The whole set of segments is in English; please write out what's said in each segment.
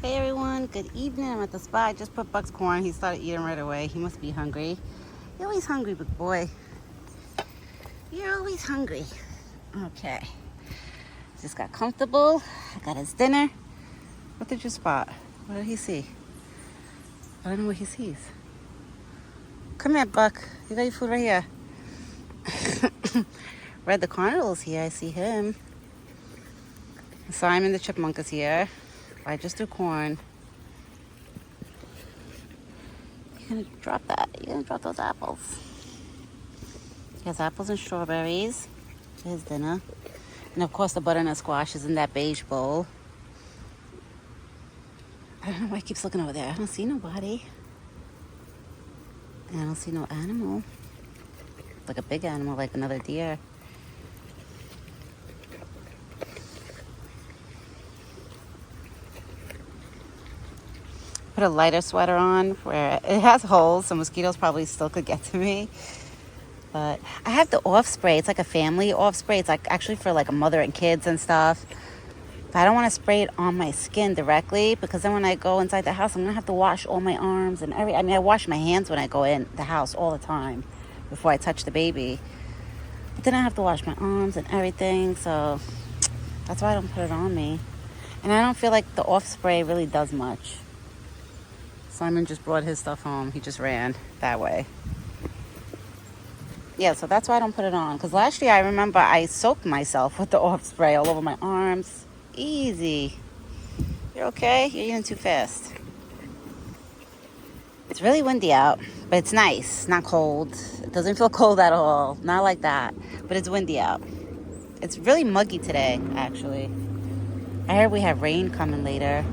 Hey everyone, good evening. I'm at the spot. I just put Buck's corn. He started eating right away. He must be hungry. You're always hungry, big boy. You're always hungry. Okay. Just got comfortable. I got his dinner. What did you spot? What did he see? I don't know what he sees. Come here, Buck. You got your food right here. Red the Carnival's here. I see him. Simon the Chipmunk is here. I just threw corn. You're gonna drop that. You're gonna drop those apples. He has apples and strawberries for his dinner. And of course the butternut squash is in that beige bowl. I don't know why he keeps looking over there. I don't see nobody. And I don't see no animal. Like a big animal, like another deer. Put a lighter sweater on where it has holes, so mosquitoes probably still could get to me. But I have the off spray. It's like a family off spray. It's like actually for like a mother and kids and stuff. But I don't want to spray it on my skin directly because then when I go inside the house, I'm gonna have to wash all my arms and I wash my hands when I go in the house all the time before I touch the baby. But then I have to wash my arms and everything, so that's why I don't put it on me. And I don't feel like the off spray really does much. Simon just brought his stuff home. He just ran that way. Yeah, so that's why I don't put it on. Because last year I remember I soaked myself with the off spray all over my arms. Easy. You're okay? You're eating too fast. It's really windy out, but it's nice. It's not cold. It doesn't feel cold at all. Not like that. But it's windy out. It's really muggy today, actually. I heard we have rain coming later.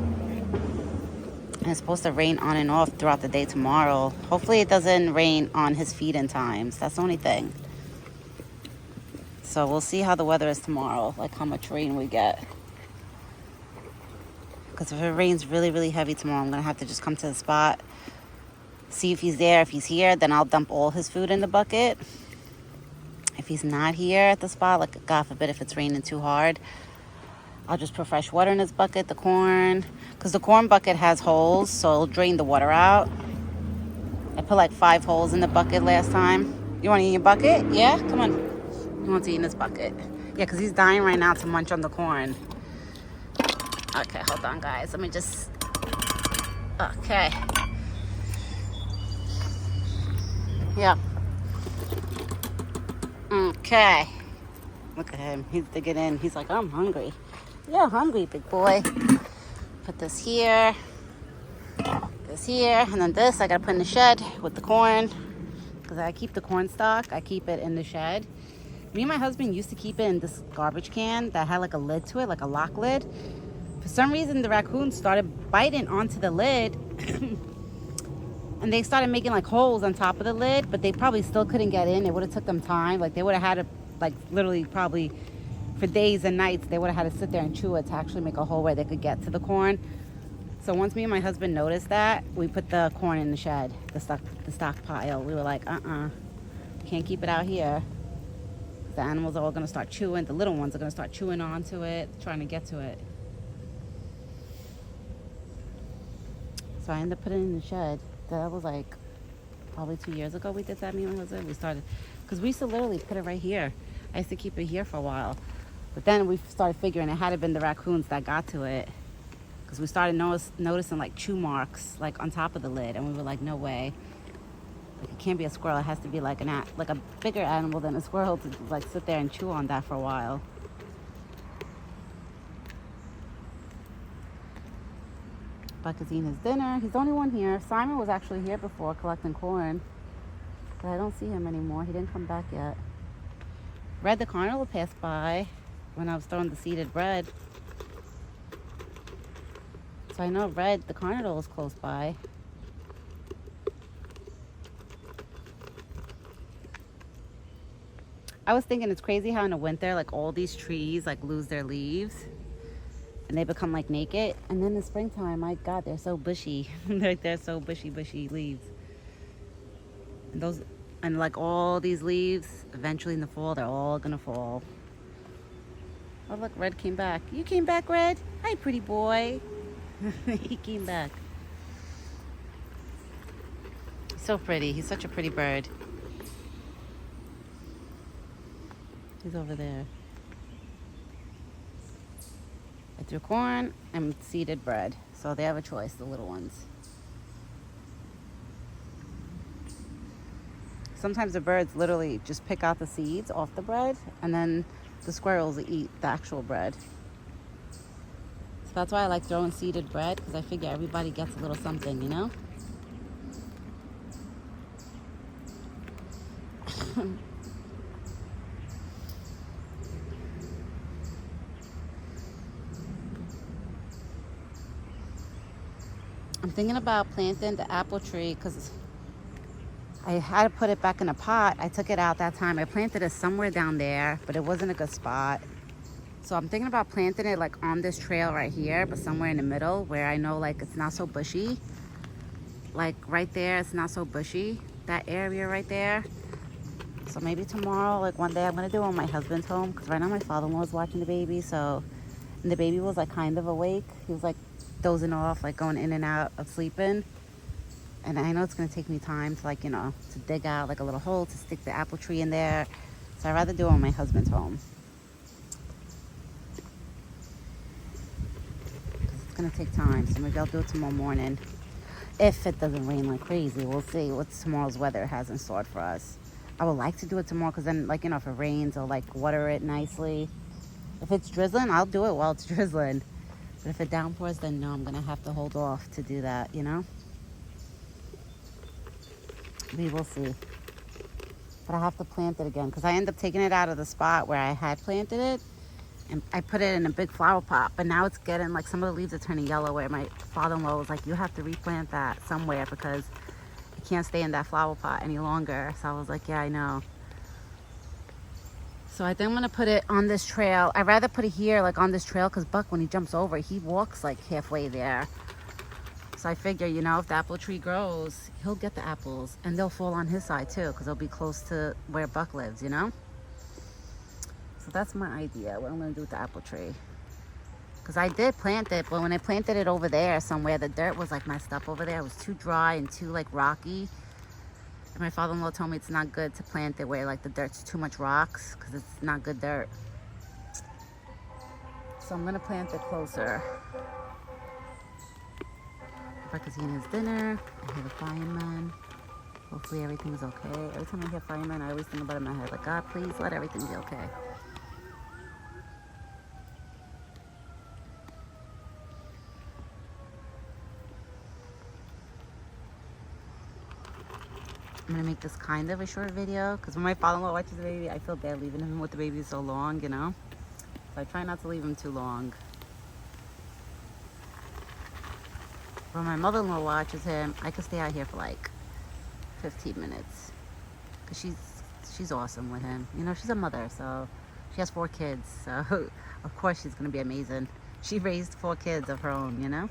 And it's supposed to rain on and off throughout the day tomorrow. Hopefully it doesn't rain on his feed-in times. That's the only thing. So we'll see how the weather is tomorrow, like how much rain we get. Because if it rains really, really heavy tomorrow, I'm going to have to just come to the spot, see if he's there. If he's here, then I'll dump all his food in the bucket. If he's not here at the spot, like God forbid if it's raining too hard, I'll just put fresh water in his bucket, the corn. Because the corn bucket has holes, so it'll drain the water out. I put like 5 holes in the bucket last time. You want to eat your bucket? Yeah? Come on. He wants to eat in his bucket. Yeah, because he's dying right now to munch on the corn. Okay, hold on, guys. Let me just... Okay. Yeah. Okay. Look at him. He's digging in. He's like, I'm hungry. You're hungry, big boy. Put this here. This here. And then this I got to put in the shed with the corn. Because I keep the corn stalk. I keep it in the shed. Me and my husband used to keep it in this garbage can that had like a lid to it, like a lock lid. For some reason, the raccoons started biting onto the lid. And they started making like holes on top of the lid, but they probably still couldn't get in. It would have took them time. Like they would have had to, like literally probably for days and nights, they would have had to sit there and chew it to actually make a hole where they could get to the corn. So once me and my husband noticed that, we put the corn in the shed, the stockpile. We were like, can't keep it out here. The animals are all gonna start chewing. The little ones are gonna start chewing onto it, trying to get to it. So I ended up putting it in the shed. That was like probably 2 years ago we did that, me and my husband. We started, because we used to literally put it right here. I used to keep it here for a while. But then we started figuring it had to been the raccoons that got to it. Because we started noticing like chew marks like on top of the lid. And we were like, no way. Like it can't be a squirrel. It has to be like like a bigger animal than a squirrel to like sit there and chew on that for a while. Buck is eating his dinner. He's the only one here. Simon was actually here before collecting corn. But I don't see him anymore. He didn't come back yet. Red the Carnival passed by when I was throwing the seeded bread. So I know Red the Carnival is close by. I was thinking it's crazy how in the winter, like all these trees like lose their leaves. And they become like naked. And then in the springtime, my God, they're so bushy. they're so bushy leaves. And like all these leaves, eventually in the fall, they're all gonna fall. Oh look, Red came back. You came back, Red? Hi, pretty boy. He came back. He's so pretty. He's such a pretty bird. He's over there. I threw corn and seeded bread. So they have a choice, the little ones. Sometimes the birds literally just pick out the seeds off the bread, and then the squirrels eat the actual bread. So that's why I like throwing seeded bread, because I figure everybody gets a little something, you know? I'm thinking about planting the apple tree because I had to put it back in a pot. I took it out that time. I planted it somewhere down there, but it wasn't a good spot. So I'm thinking about planting it like on this trail right here, but somewhere in the middle where I know like it's not so bushy. Like right there, it's not so bushy. That area right there. So maybe tomorrow, like one day I'm gonna do it when my husband's home, because right now my father-in-law is watching the baby. So, and the baby was like kind of awake. He was like dozing off, like going in and out of sleeping. And I know it's gonna take me time to like, you know, to dig out like a little hole to stick the apple tree in there. So I'd rather do it when my husband's home. It's gonna take time, so maybe I'll do it tomorrow morning. If it doesn't rain like crazy, we'll see what tomorrow's weather has in store for us. I would like to do it tomorrow because then, like, you know, if it rains, I'll like water it nicely. If it's drizzling, I'll do it while it's drizzling. But if it downpours, then no, I'm gonna have to hold off to do that, you know? We will see. But I have to plant it again because I end up taking it out of the spot where I had planted it. And I put it in a big flower pot, but now it's getting, like, some of the leaves are turning yellow, where my father-in-law was like, you have to replant that somewhere because it can't stay in that flower pot any longer. So I was like, yeah, I know. So I think I'm gonna put it on this trail. I'd rather put it here, like on this trail, because Buck, when he jumps over, he walks like halfway there. So I figure, you know, if the apple tree grows, he'll get the apples, and they'll fall on his side too, because they'll be close to where Buck lives, you know? So that's my idea, what I'm gonna do with the apple tree. Because I did plant it, but when I planted it over there somewhere, the dirt was like messed up over there. It was too dry and too like rocky. And my father-in-law told me it's not good to plant it where like the dirt's too much rocks, because it's not good dirt. So I'm gonna plant it closer. Buck is eating his dinner. I hear the fireman. Hopefully everything is okay. Every time I hear fireman, I always think about it in my head, like, God, please let everything be okay. I'm gonna make this kind of a short video because when my father-in-law watches the baby, I feel bad leaving him with the baby so long, you know? So I try not to leave him too long. When my mother-in-law watches him, I could stay out here for like 15 minutes. Because she's awesome with him. You know, she's a mother, so she has 4 kids. So of course she's gonna be amazing. She raised 4 kids of her own, you know?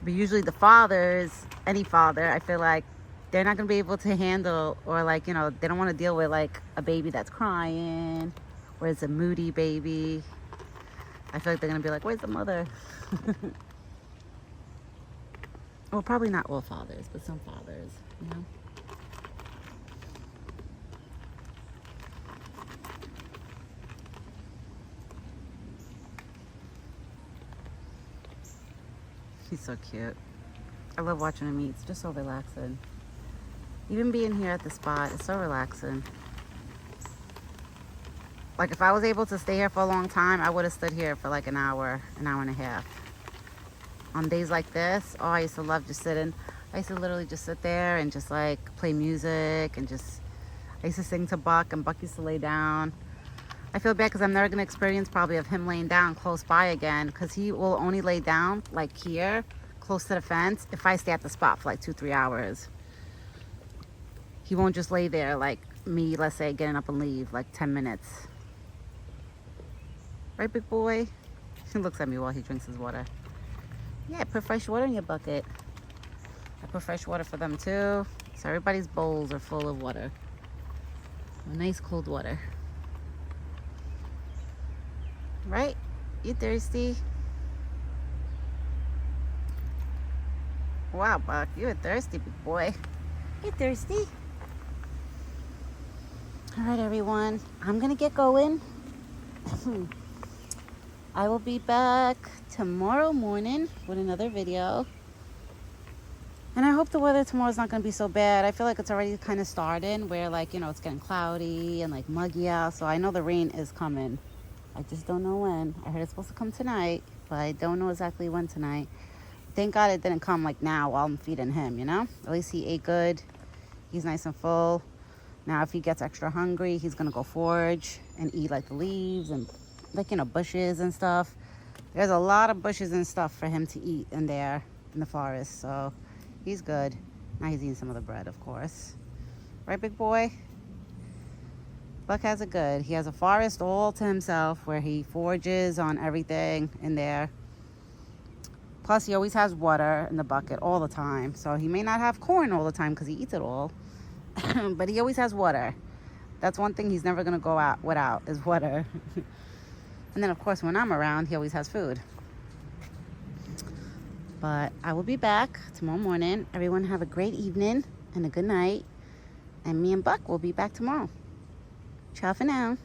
But usually the fathers, any father, I feel like they're not going to be able to handle, or like, you know, they don't want to deal with like a baby that's crying, or it's a moody baby. I feel like they're going to be like, where's the mother? Well, probably not all fathers, but some fathers, you know. He's so cute. I love watching him eat. It's just so relaxing. Even being here at the spot, it's so relaxing. Like if I was able to stay here for a long time, I would have stood here for like an hour and a half. On days like this, oh, I used to love just sitting. I used to literally just sit there and just like play music and just, I used to sing to Buck, and Buck used to lay down. I feel bad because I'm never going to experience probably of him laying down close by again, because he will only lay down like here, close to the fence, if I stay at the spot for like 2-3 hours. He won't just lay there like me, let's say, getting up and leave like 10 minutes. Right, big boy? He looks at me while he drinks his water. Yeah, I put fresh water in your bucket. I put fresh water for them too. So everybody's bowls are full of water. Nice cold water. Right? You thirsty? Wow, Buck, you're thirsty, big boy. You thirsty? All right, everyone. I'm gonna get going. I will be back tomorrow morning with another video. And I hope the weather tomorrow's not gonna be so bad. I feel like it's already kind of starting where, like, you know, it's getting cloudy and like muggy out. So I know the rain is coming. I just don't know when. I heard it's supposed to come tonight, but I don't know exactly when tonight. Thank God it didn't come like now while I'm feeding him, you know? At least he ate good. He's nice and full. Now if he gets extra hungry, he's gonna go forage and eat like the leaves and like, you know, bushes and stuff. There's a lot of bushes and stuff for him to eat in there in the forest, so he's good. Now he's eating some of the bread, of course. Right, big boy? Buck has it good. He has a forest all to himself where he forages on everything in there. Plus, he always has water in the bucket all the time. So he may not have corn all the time because he eats it all. But he always has water. That's one thing he's never going to go out without is water. And then, of course, when I'm around, he always has food. But I will be back tomorrow morning. Everyone have a great evening and a good night. And me and Buck will be back tomorrow. Ciao for now.